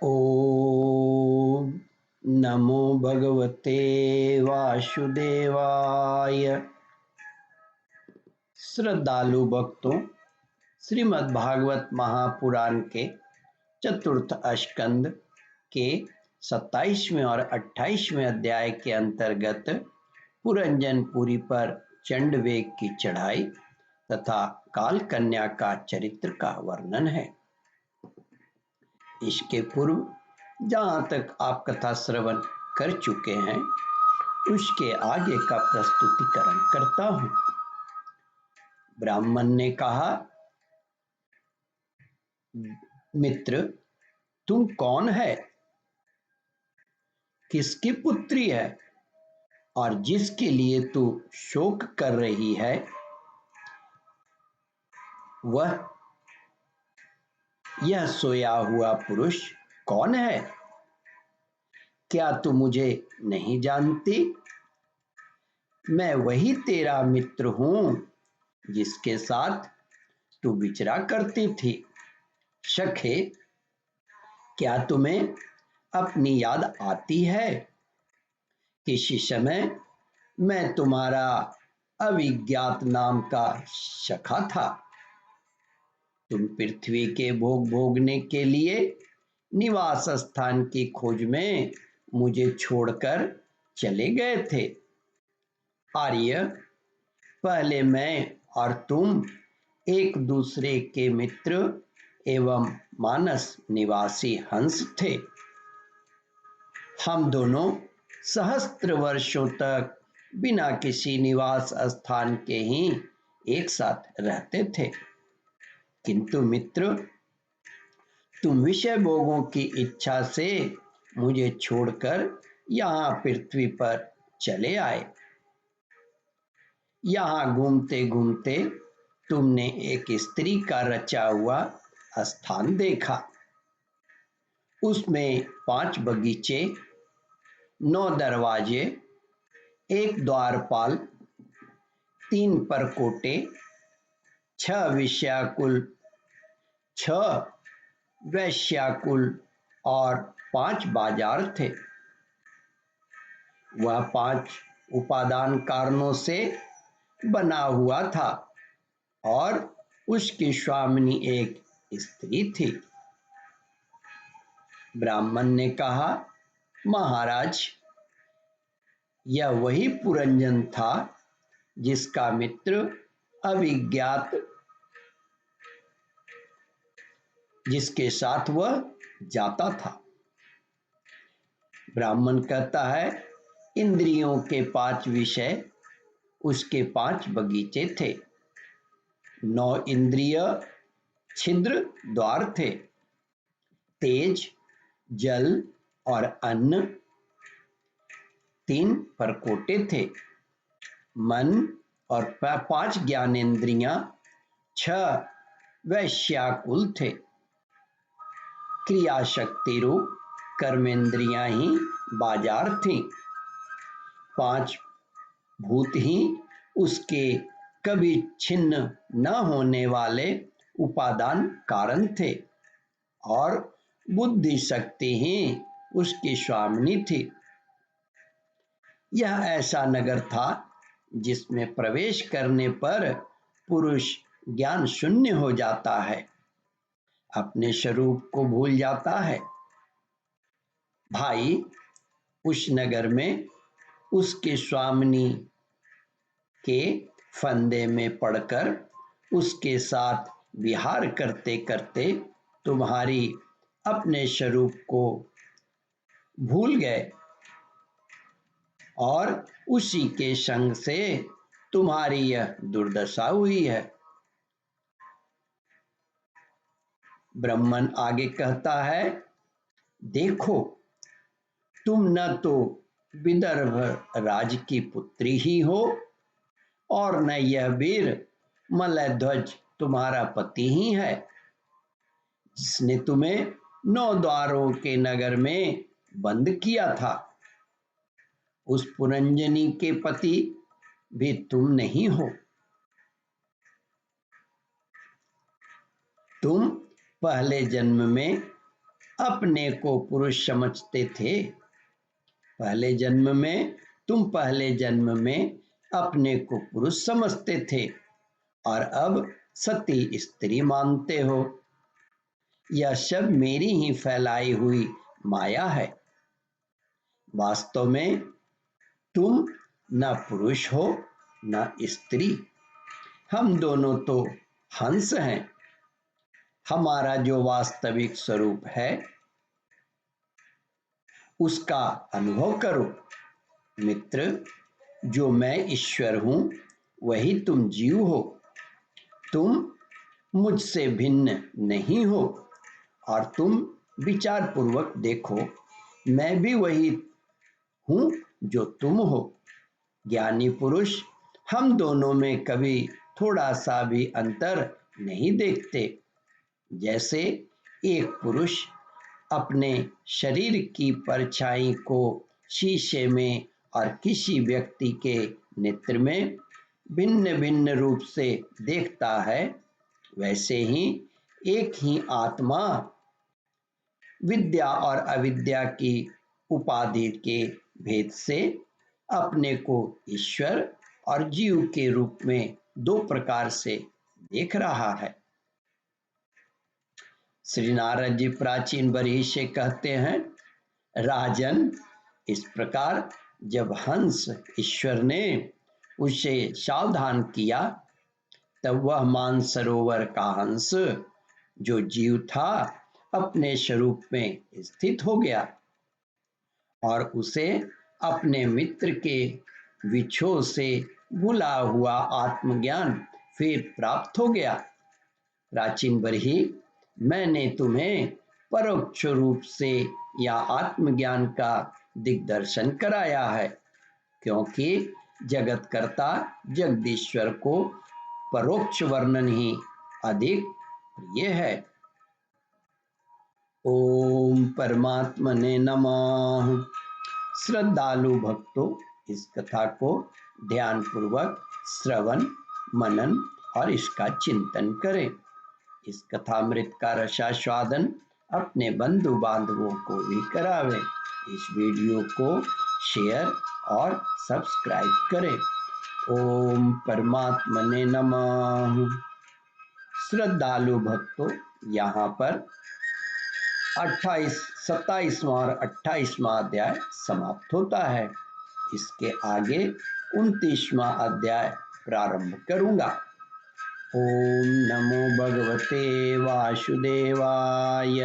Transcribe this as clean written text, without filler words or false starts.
ओम नमो भगवते वासुदेवाय। श्रद्धालु भक्तों, श्रीमद् भागवत महापुराण के चतुर्थ स्कंद के 27वें और 28वें अध्याय के अंतर्गत पुरंजनपुरी पर चंडवेग की चढ़ाई तथा काल कन्या का चरित्र का वर्णन है। इसके पूर्व जहाँ तक आप कथा श्रवण कर चुके हैं उसके आगे का प्रस्तुतिकरण करता हूँ। ब्राह्मण ने कहा, मित्र, तुम कौन है, किसकी पुत्री है और जिसके लिए तू शोक कर रही है वह यह सोया हुआ पुरुष कौन है? क्या तू मुझे नहीं जानती? मैं वही तेरा मित्र हूँ जिसके साथ तू विचरा करती थी। सखे, क्या तुम्हें अपनी याद आती है? किसी समय मैं तुम्हारा अविज्ञात नाम का सखा था। तुम पृथ्वी के भोग भोगने के लिए निवास स्थान की खोज में मुझे छोड़कर चले गए थे। आर्य, पहले मैं और तुम एक दूसरे के मित्र एवं मानस निवासी हंस थे। हम दोनों सहस्त्र वर्षों तक बिना किसी निवास स्थान के ही एक साथ रहते थे। किंतु मित्र, तुम विषय भोगों की इच्छा से मुझे छोड़कर यहाँ पृथ्वी पर चले आए। यहाँ घूमते घूमते तुमने एक स्त्री का रचा हुआ स्थान देखा। उसमें 5 बगीचे, 9 दरवाजे, 1 द्वारपाल, 3 परकोटे, 6 विषयाकुल, 6 वैश्याकुल और 5 बाजार थे। वह 5 उपादान कारणों से बना हुआ था और उसकी स्वामिनी एक स्त्री थी। ब्राह्मण ने कहा, महाराज, यह वही पुरंजन था जिसका मित्र अविज्ञात जिसके साथ वह जाता था। ब्राह्मण कहता है, इंद्रियों के 5 विषय, उसके 5 बगीचे थे, 9 इंद्रिय छिद्र द्वार थे, तेज, जल और अन्न, 3 परकोटे थे, मन और 5 ज्ञानेंद्रियां, 6 वैश्याकुल थे, क्रिया शक्ति रूप कर्मेंद्रियां ही बाजार थीं, 5 भूत ही उसके कभी छिन्न न होने वाले उपादान कारण थे और बुद्धि शक्ति ही उसकी स्वामिनी थी। यह ऐसा नगर था जिसमें प्रवेश करने पर पुरुष ज्ञान शून्य हो जाता है, अपने स्वरूप को भूल जाता है। भाई, उस नगर में उसके स्वामिनी के फंदे में पड़कर उसके साथ विहार करते करते तुम्हारी अपने स्वरूप को भूल गए और उसी के संग से तुम्हारी यह दुर्दशा हुई है। ब्राह्मण आगे कहता है, देखो, तुम न तो विदर्भ राज की पुत्री ही हो और न यह वीर मलयध्वज तुम्हारा पति ही है जिसने तुम्हें 9 द्वारों के नगर में बंद किया था। उस पुरंजनी के पति भी तुम नहीं हो। तुम पहले जन्म में अपने को पुरुष समझते थे। पहले जन्म में अपने को पुरुष समझते थे और अब सती स्त्री मानते हो। यह सब मेरी ही फैलाई हुई माया है। वास्तव में तुम न पुरुष हो न स्त्री, हम दोनों तो हंस हैं। हमारा जो वास्तविक स्वरूप है उसका अनुभव करो। मित्र, जो मैं ईश्वर हूँ वही तुम जीव हो। तुम मुझसे भिन्न नहीं हो और तुम विचार पूर्वक देखो, मैं भी वही हूँ जो तुम हो। ज्ञानी पुरुष हम दोनों में कभी थोड़ा सा भी अंतर नहीं देखते। जैसे एक पुरुष अपने शरीर की परछाई को शीशे में और किसी व्यक्ति के नेत्र में भिन्न भिन्न रूप से देखता है, वैसे ही एक ही आत्मा विद्या और अविद्या की उपाधि के भेद से अपने को ईश्वर और जीव के रूप में दो प्रकार से देख रहा है। श्री नारद जी प्राचीन बरही से कहते हैं, राजन, इस प्रकार जब हंस ईश्वर ने उसे सावधान किया तब वह मानसरोवर का हंस जो जीव था अपने स्वरूप में स्थित हो गया और उसे अपने मित्र के विछोह से भूला हुआ आत्मज्ञान फिर प्राप्त हो गया। प्राचीन बरही, मैंने तुम्हें परोक्ष रूप से या आत्मज्ञान का दिग्दर्शन कराया है, क्योंकि जगतकर्ता जगदीश्वर को परोक्ष वर्णन ही अधिक प्रिय है। ओम परमात्मने नमः। श्रद्धालु भक्तों, इस कथा को ध्यान पूर्वक श्रवण मनन और इसका चिंतन करें। इस कथामृत का रसास्वादन अपने बंधु बांधवों को भी करावें। इस वीडियो को शेयर और सब्सक्राइब करें। ओम परमात्मने नमः। श्रद्धालु भक्तों, यहाँ पर 27वां और 28वां अध्याय समाप्त होता है। इसके आगे 29वां अध्याय प्रारंभ करूंगा। ओम नमो भगवते वासुदेवाय।